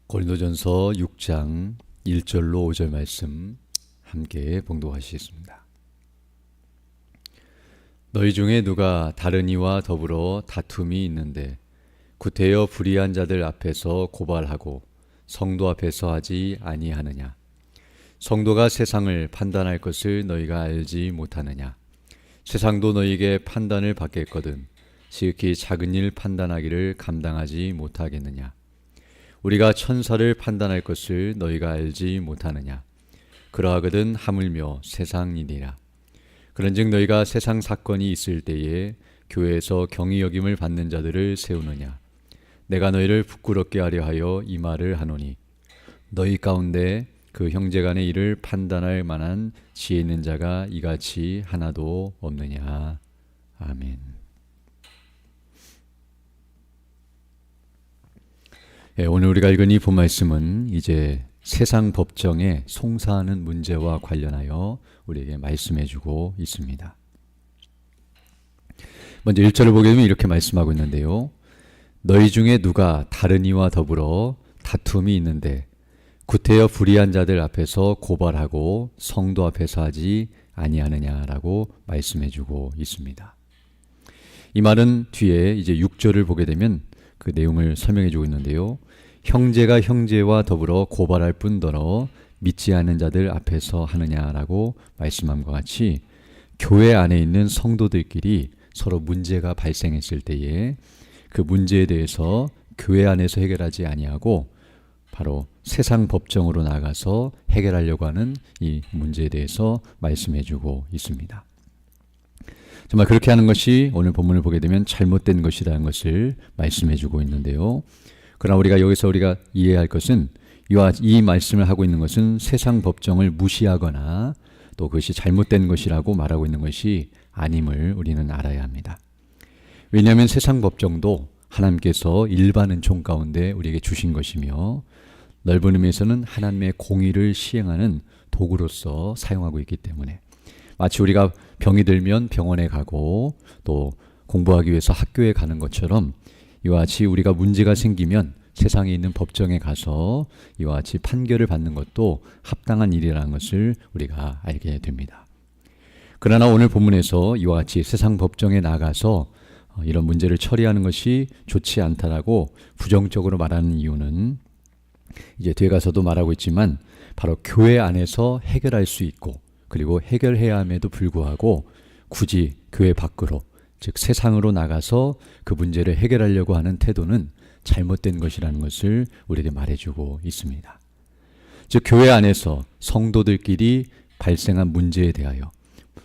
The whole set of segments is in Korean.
고린도전서 6장 1절로 5절 말씀 함께 봉독하시겠습니다. 너희 중에 누가 다른 이와 더불어 다툼이 있는데 구태여 불의한 자들 앞에서 고발하고 성도 앞에서 하지 아니하느냐? 성도가 세상을 판단할 것을 너희가 알지 못하느냐? 세상도 너희에게 판단을 받겠거든 지극히 작은 일 판단하기를 감당하지 못하겠느냐? 우리가 천사를 판단할 것을 너희가 알지 못하느냐? 그러하거든 하물며 세상 일이라. 그런즉 너희가 세상 사건이 있을 때에 교회에서 경히 여김을 받는 자들을 세우느냐? 내가 너희를 부끄럽게 하려 하여 이 말을 하노니 너희 가운데 그 형제간의 일을 판단할 만한 지혜 있는 자가 이같이 하나도 없느냐? 아멘. 오늘 우리가 읽은 이 본말씀은 이제 세상 법정에 송사하는 문제와 관련하여 우리에게 말씀해주고 있습니다. 먼저 1절을 보게 되면 이렇게 말씀하고 있는데요. 너희 중에 누가 다른 이와 더불어 다툼이 있는데 구태여 불의한 자들 앞에서 고발하고 성도 앞에서 하지 아니하느냐라고 말씀해주고 있습니다. 이 말은 뒤에 이제 6절을 보게 되면 그 내용을 설명해주고 있는데요. 형제가 형제와 더불어 고발할 뿐더러 믿지 않는 자들 앞에서 하느냐라고 말씀함과 같이 교회 안에 있는 성도들끼리 서로 문제가 발생했을 때에 그 문제에 대해서 교회 안에서 해결하지 아니하고 바로 세상 법정으로 나가서 해결하려고 하는 이 문제에 대해서 말씀해주고 있습니다. 정말 그렇게 하는 것이 오늘 본문을 보게 되면 잘못된 것이라는 것을 말씀해주고 있는데요. 그러나 우리가 이해할 것은 이 말씀을 하고 있는 것은 세상 법정을 무시하거나 또 그것이 잘못된 것이라고 말하고 있는 것이 아님을 우리는 알아야 합니다. 왜냐하면 세상 법정도 하나님께서 일반 은총 가운데 우리에게 주신 것이며 넓은 의미에서는 하나님의 공의를 시행하는 도구로서 사용하고 있기 때문에 마치 우리가 병이 들면 병원에 가고 또 공부하기 위해서 학교에 가는 것처럼 이와 같이 우리가 문제가 생기면 세상에 있는 법정에 가서 이와 같이 판결을 받는 것도 합당한 일이라는 것을 우리가 알게 됩니다. 그러나 오늘 본문에서 이와 같이 세상 법정에 나가서 이런 문제를 처리하는 것이 좋지 않다라고 부정적으로 말하는 이유는 이제 뒤에 가서도 말하고 있지만 바로 교회 안에서 해결할 수 있고 그리고 해결해야 함에도 불구하고 굳이 교회 밖으로 즉 세상으로 나가서 그 문제를 해결하려고 하는 태도는 잘못된 것이라는 것을 우리에게 말해주고 있습니다. 즉 교회 안에서 성도들끼리 발생한 문제에 대하여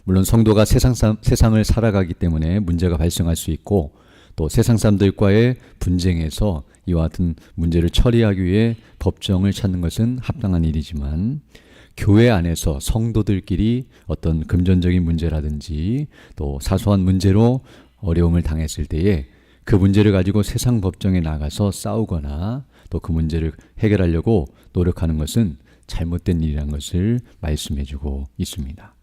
물론 성도가 세상을 살아가기 때문에 문제가 발생할 수 있고 또 세상 사람들과의 분쟁에서 이와 같은 문제를 처리하기 위해 법정을 찾는 것은 합당한 일이지만 교회 안에서 성도들끼리 어떤 금전적인 문제라든지 또 사소한 문제로 어려움을 당했을 때에 그 문제를 가지고 세상 법정에 나가서 싸우거나 또 그 문제를 해결하려고 노력하는 것은 잘못된 일이라는 것을 말씀해주고 있습니다.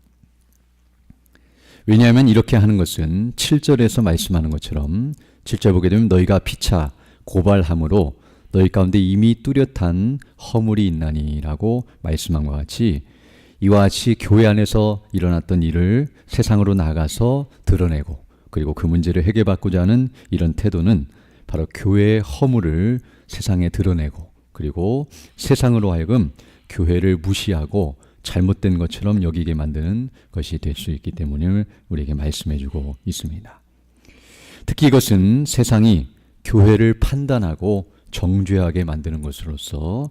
왜냐하면 이렇게 하는 것은 7절에서 말씀하는 것처럼 7절 보게 되면 너희가 피차 고발함으로 너희 가운데 이미 뚜렷한 허물이 있나니라고 말씀한 것 같이 이와 같이 교회 안에서 일어났던 일을 세상으로 나가서 드러내고 그리고 그 문제를 해결받고자 하는 이런 태도는 바로 교회의 허물을 세상에 드러내고 그리고 세상으로 하여금 교회를 무시하고 잘못된 것처럼 여기게 만드는 것이 될 수 있기 때문에 우리에게 말씀해주고 있습니다. 특히 이것은 세상이 교회를 판단하고 정죄하게 만드는 것으로서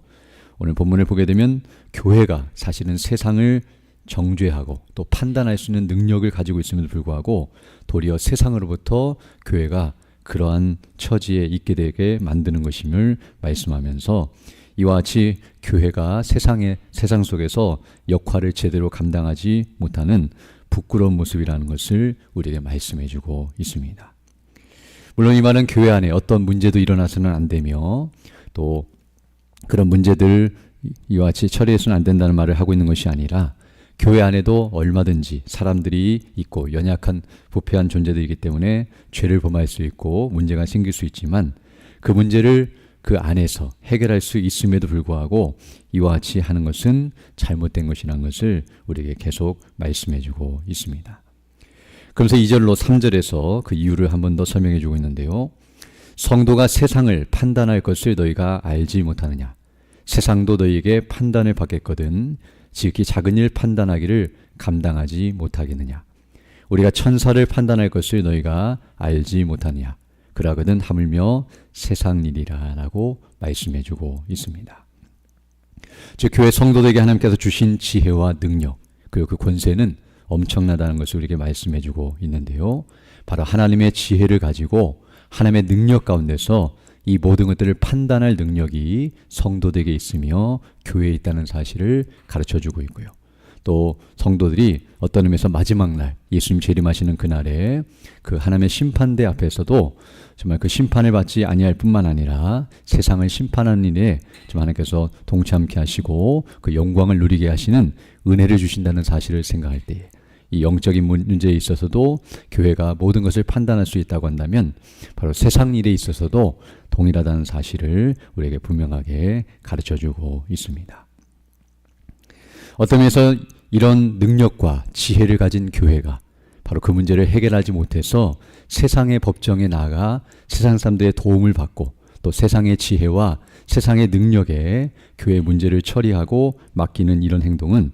오늘 본문을 보게 되면 교회가 사실은 세상을 정죄하고 또 판단할 수 있는 능력을 가지고 있음에도 불구하고 도리어 세상으로부터 교회가 그러한 처지에 있게 되게 만드는 것임을 말씀하면서 이와 같이 교회가 세상 속에서 역할을 제대로 감당하지 못하는 부끄러운 모습이라는 것을 우리에게 말씀해주고 있습니다. 물론 이 말은 교회 안에 어떤 문제도 일어나서는 안 되며 또 그런 문제들 이와 같이 처리해서는 안 된다는 말을 하고 있는 것이 아니라 교회 안에도 얼마든지 사람들이 있고 연약한 부패한 존재들이기 때문에 죄를 범할 수 있고 문제가 생길 수 있지만 그 문제를 그 안에서 해결할 수 있음에도 불구하고 이와 같이 하는 것은 잘못된 것이라는 것을 우리에게 계속 말씀해 주고 있습니다. 그러면서 2절로 3절에서 그 이유를 한 번 더 설명해 주고 있는데요. 성도가 세상을 판단할 것을 너희가 알지 못하느냐. 세상도 너희에게 판단을 받겠거든 지극히 작은 일 판단하기를 감당하지 못하겠느냐. 우리가 천사를 판단할 것을 너희가 알지 못하느냐. 그러거든 하물며 세상 일이라 라고 말씀해 주고 있습니다. 즉 교회 성도들에게 하나님께서 주신 지혜와 능력 그리고 그 권세는 엄청나다는 것을 우리에게 말씀해 주고 있는데요. 바로 하나님의 지혜를 가지고 하나님의 능력 가운데서 이 모든 것들을 판단할 능력이 성도들에게 있으며 교회에 있다는 사실을 가르쳐 주고 있고요. 또 성도들이 어떤 의미에서 마지막 날 예수님 재림하시는 그날에 그 하나님의 심판대 앞에서도 정말 그 심판을 받지 아니할 뿐만 아니라 세상을 심판하는 일에 좀 하나님께서 동참케 하시고 그 영광을 누리게 하시는 은혜를 주신다는 사실을 생각할 때에 이 영적인 문제에 있어서도 교회가 모든 것을 판단할 수 있다고 한다면 바로 세상 일에 있어서도 동일하다는 사실을 우리에게 분명하게 가르쳐주고 있습니다. 어떤 면에서 이런 능력과 지혜를 가진 교회가 바로 그 문제를 해결하지 못해서 세상의 법정에 나아가 세상 사람들의 도움을 받고 또 세상의 지혜와 세상의 능력에 교회의 문제를 처리하고 맡기는 이런 행동은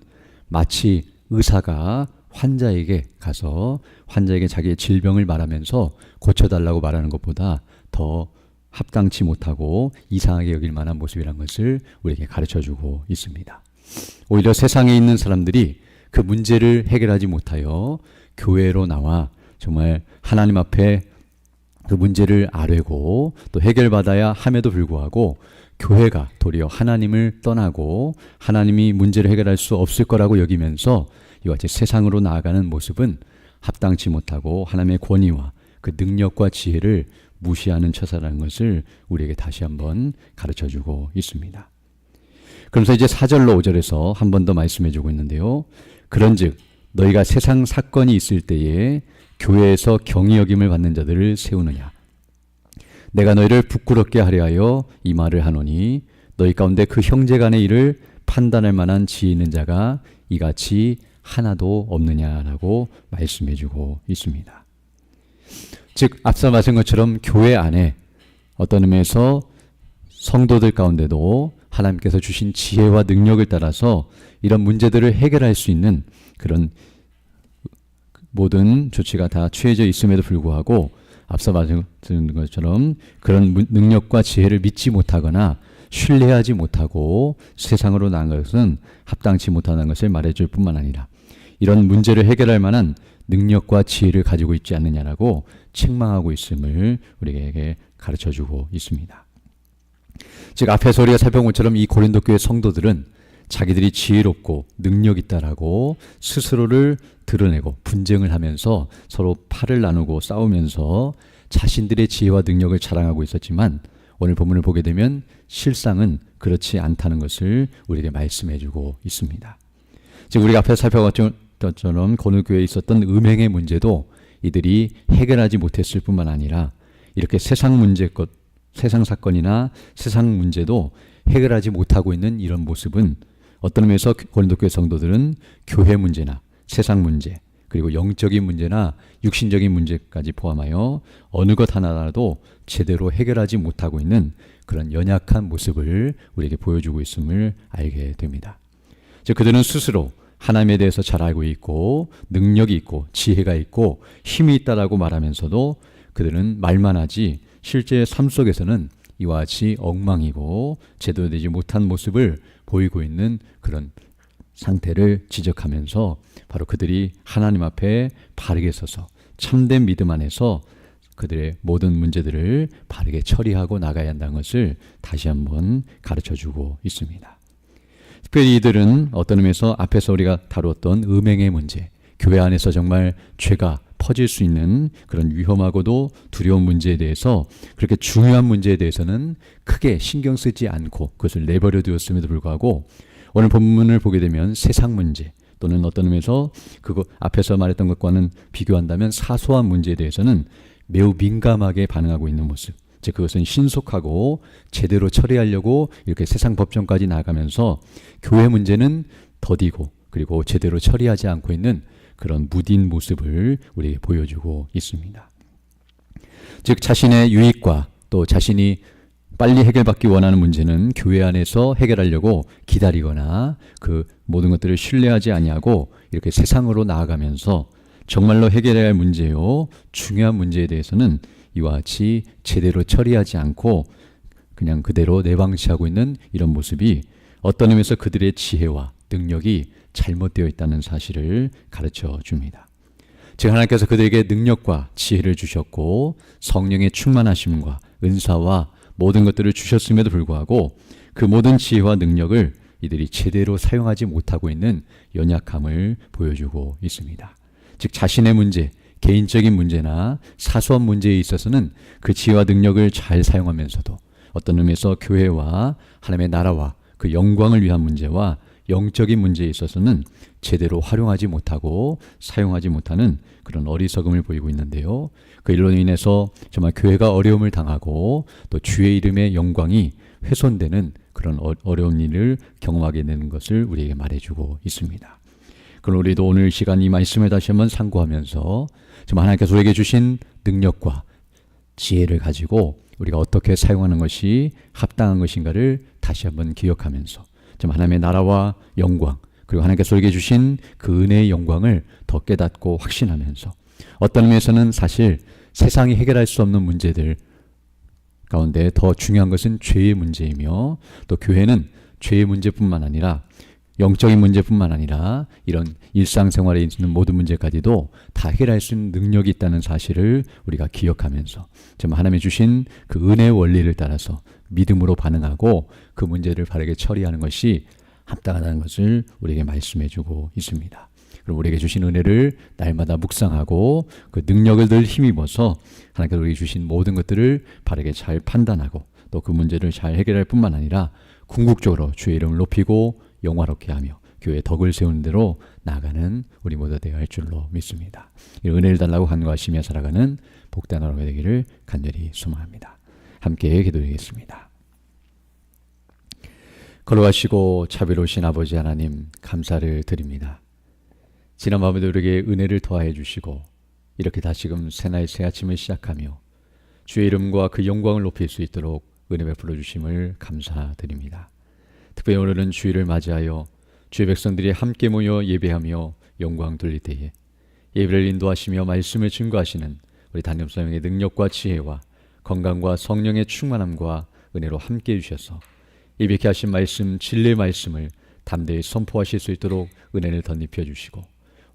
마치 의사가 환자에게 가서 환자에게 자기의 질병을 말하면서 고쳐달라고 말하는 것보다 더 합당치 못하고 이상하게 여길 만한 모습이라는 것을 우리에게 가르쳐주고 있습니다. 오히려 세상에 있는 사람들이 그 문제를 해결하지 못하여 교회로 나와 정말 하나님 앞에 그 문제를 아뢰고 또 해결받아야 함에도 불구하고 교회가 도리어 하나님을 떠나고 하나님이 문제를 해결할 수 없을 거라고 여기면서 이와 같이 세상으로 나아가는 모습은 합당치 못하고 하나님의 권위와 그 능력과 지혜를 무시하는 처사라는 것을 우리에게 다시 한번 가르쳐주고 있습니다. 그러면서 이제 4절로 5절에서 한 번 더 말씀해주고 있는데요. 그런즉 너희가 세상 사건이 있을 때에 교회에서 경히 여김을 받는 자들을 세우느냐. 내가 너희를 부끄럽게 하려 하여 이 말을 하노니 너희 가운데 그 형제간의 일을 판단할 만한 지혜 있는 자가 이같이 하나도 없느냐라고 말씀해주고 있습니다. 즉 앞서 말씀한 것처럼 교회 안에 어떤 의미에서 성도들 가운데도 하나님께서 주신 지혜와 능력을 따라서 이런 문제들을 해결할 수 있는 그런 모든 조치가 다 취해져 있음에도 불구하고 앞서 말씀드린 것처럼 그런 능력과 지혜를 믿지 못하거나 신뢰하지 못하고 세상으로 나간 것은 합당치 못하는 것을 말해줄 뿐만 아니라 이런 문제를 해결할 만한 능력과 지혜를 가지고 있지 않느냐라고 책망하고 있음을 우리에게 가르쳐주고 있습니다. 즉 앞에서 우리가 살펴본 것처럼 이 고린도 교회 성도들은 자기들이 지혜롭고 능력 있다라고 스스로를 드러내고 분쟁을 하면서 서로 팔을 나누고 싸우면서 자신들의 지혜와 능력을 자랑하고 있었지만 오늘 본문을 보게 되면 실상은 그렇지 않다는 것을 우리에게 말씀해주고 있습니다. 즉 우리가 앞에서 살펴봤던 것처럼 고린도 교회에 있었던 음행의 문제도 이들이 해결하지 못했을 뿐만 아니라 이렇게 세상 사건이나 세상 문제도 해결하지 못하고 있는 이런 모습은 어떤 의미에서 고린도 교회 성도들은 교회 문제나 세상 문제 그리고 영적인 문제나 육신적인 문제까지 포함하여 어느 것 하나라도 제대로 해결하지 못하고 있는 그런 연약한 모습을 우리에게 보여주고 있음을 알게 됩니다. 즉 그들은 스스로 하나님에 대해서 잘 알고 있고 능력이 있고 지혜가 있고 힘이 있다라고 말하면서도 그들은 말만 하지 실제 삶 속에서는 이와 같이 엉망이고 제대로 되지 못한 모습을 보이고 있는 그런 상태를 지적하면서 바로 그들이 하나님 앞에 바르게 서서 참된 믿음 안에서 그들의 모든 문제들을 바르게 처리하고 나가야 한다는 것을 다시 한번 가르쳐주고 있습니다. 특별히 이들은 어떤 의미에서 앞에서 우리가 다루었던 음행의 문제, 교회 안에서 정말 죄가 퍼질 수 있는 그런 위험하고도 두려운 문제에 대해서 그렇게 중요한 문제에 대해서는 크게 신경 쓰지 않고 그것을 내버려 두었음에도 불구하고 오늘 본문을 보게 되면 세상 문제 또는 어떤 의미에서 그거 앞에서 말했던 것과는 비교한다면 사소한 문제에 대해서는 매우 민감하게 반응하고 있는 모습, 즉 그것은 신속하고 제대로 처리하려고 이렇게 세상 법정까지 나가면서 교회 문제는 더디고 그리고 제대로 처리하지 않고 있는 그런 무딘 모습을 우리에게 보여주고 있습니다. 즉 자신의 유익과 또 자신이 빨리 해결받기 원하는 문제는 교회 안에서 해결하려고 기다리거나 그 모든 것들을 신뢰하지 아니하고 이렇게 세상으로 나아가면서 정말로 해결해야 할 문제요, 중요한 문제에 대해서는 이와 같이 제대로 처리하지 않고 그냥 그대로 내방치하고 있는 이런 모습이 어떤 의미에서 그들의 지혜와 능력이 잘못되어 있다는 사실을 가르쳐 줍니다. 즉 하나님께서 그들에게 능력과 지혜를 주셨고 성령의 충만하심과 은사와 모든 것들을 주셨음에도 불구하고 그 모든 지혜와 능력을 이들이 제대로 사용하지 못하고 있는 연약함을 보여주고 있습니다. 즉 자신의 문제, 개인적인 문제나 사소한 문제에 있어서는 그 지혜와 능력을 잘 사용하면서도 어떤 의미에서 교회와 하나님의 나라와 그 영광을 위한 문제와 영적인 문제에 있어서는 제대로 활용하지 못하고 사용하지 못하는 그런 어리석음을 보이고 있는데요. 그 일로 인해서 정말 교회가 어려움을 당하고 또 주의 이름의 영광이 훼손되는 그런 어려운 일을 경험하게 되는 것을 우리에게 말해주고 있습니다. 그럼 우리도 오늘 시간 이 말씀을 다시 한번 상고하면서 정말 하나님께서 우리에게 주신 능력과 지혜를 가지고 우리가 어떻게 사용하는 것이 합당한 것인가를 다시 한번 기억하면서 좀 하나님의 나라와 영광 그리고 하나님께서 우리에게 주신 그 은혜의 영광을 더 깨닫고 확신하면서 어떤 의미에서는 사실 세상이 해결할 수 없는 문제들 가운데 더 중요한 것은 죄의 문제이며 또 교회는 죄의 문제뿐만 아니라 영적인 문제뿐만 아니라 이런 일상생활에 있는 모든 문제까지도 다 해결할 수 있는 능력이 있다는 사실을 우리가 기억하면서 정말 하나님이 주신 그 은혜의 원리를 따라서 믿음으로 반응하고 그 문제를 바르게 처리하는 것이 합당하다는 것을 우리에게 말씀해 주고 있습니다. 그럼 우리에게 주신 은혜를 날마다 묵상하고 그 능력을 늘 힘입어서 하나님께서 우리에게 주신 모든 것들을 바르게 잘 판단하고 또 그 문제를 잘 해결할 뿐만 아니라 궁극적으로 주의 이름을 높이고 영화롭게 하며 교회의 덕을 세우는 대로 나아가는 우리 모두 되어야 할 줄로 믿습니다. 이 은혜를 달라고 간구하시며 살아가는 복된 하루가 되기를 간절히 소망합니다. 함께 기도드리겠습니다. 걸어가시고 자비로우신 아버지 하나님 감사를 드립니다. 지난 밤에도 우리에게 은혜를 더하여 주시고 이렇게 다시금 새날 새 아침을 시작하며 주의 이름과 그 영광을 높일 수 있도록 은혜 베풀어 주심을 감사드립니다. 특별히 오늘은 주일을 맞이하여 주의 백성들이 함께 모여 예배하며 영광 돌릴 때에 예배를 인도하시며 말씀을 증거하시는 우리 담임성령의 능력과 지혜와 건강과 성령의 충만함과 은혜로 함께 해주셔서 예배케 하신 말씀 진리의 말씀을 담대히 선포하실 수 있도록 은혜를 덧입혀 주시고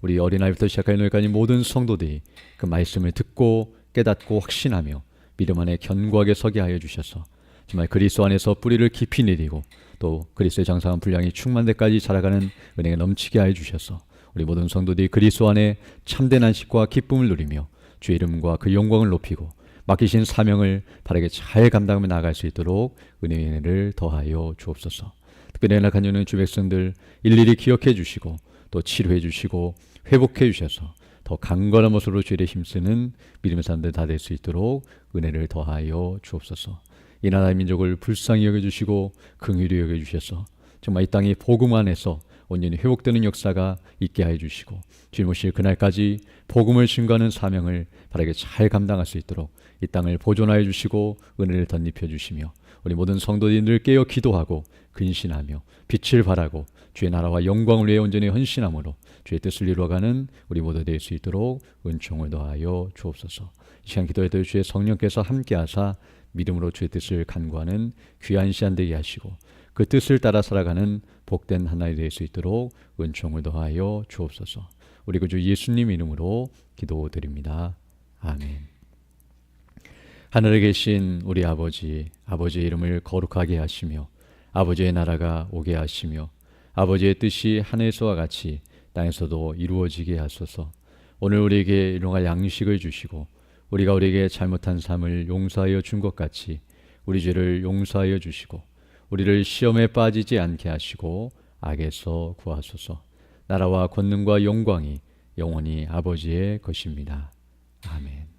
우리 어린아이부터 시작하여 오늘까지 모든 성도들이 그 말씀을 듣고 깨닫고 확신하며 믿음 안에 견고하게 서게 하여 주셔서 정말 그리스도 안에서 뿌리를 깊이 내리고 또 그리스도의 장성한 분량이 충만 데까지 자라가는 은혜가 넘치게 하여 주셔서 우리 모든 성도들이 그리스도 안에 참된 안식과 기쁨을 누리며 주의 이름과 그 영광을 높이고 맡기신 사명을 바르게 잘 감당하며 나아갈 수 있도록 은혜의 은혜를 더하여 주옵소서. 특별히 연락한 주는 주 백성들 일일이 기억해 주시고 또 치료해 주시고 회복해 주셔서 더 강건한 모습으로 주의 일에 힘쓰는 믿음의 사람들 다 될 수 있도록 은혜를 더하여 주옵소서. 이 나라의 민족을 불쌍히 여겨주시고 긍휼히 여겨주셔서 정말 이 땅이 복음 안에서 온전히 회복되는 역사가 있게 하여 주시고 주님 오실 그날까지 복음을 증거하는 사명을 바르게 잘 감당할 수 있도록 이 땅을 보존하여 주시고 은혜를 덧입혀 주시며 우리 모든 성도들이 늘 깨어 기도하고 근신하며 빛을 발하고 주의 나라와 영광을 위해 온전히 헌신함으로 주의 뜻을 이루어가는 우리 모두 될 수 있도록 은총을 더하여 주옵소서. 이 시간 기도해도 주의 성령께서 함께하사 믿음으로 주의 뜻을 간구하는 귀한 시간 되게 하시고 그 뜻을 따라 살아가는 복된 하나이 될 수 있도록 은총을 더하여 주옵소서. 우리 구주 예수님 이름으로 기도드립니다. 아멘. 하늘에 계신 우리 아버지, 아버지의 이름을 거룩하게 하시며 아버지의 나라가 오게 하시며 아버지의 뜻이 하늘에서와 같이 땅에서도 이루어지게 하소서. 오늘 우리에게 일용할 양식을 주시고 우리가 우리에게 잘못한 삶을 용서하여 준 것 같이 우리 죄를 용서하여 주시고 우리를 시험에 빠지지 않게 하시고 악에서 구하소서. 나라와 권능과 영광이 영원히 아버지의 것입니다. 아멘.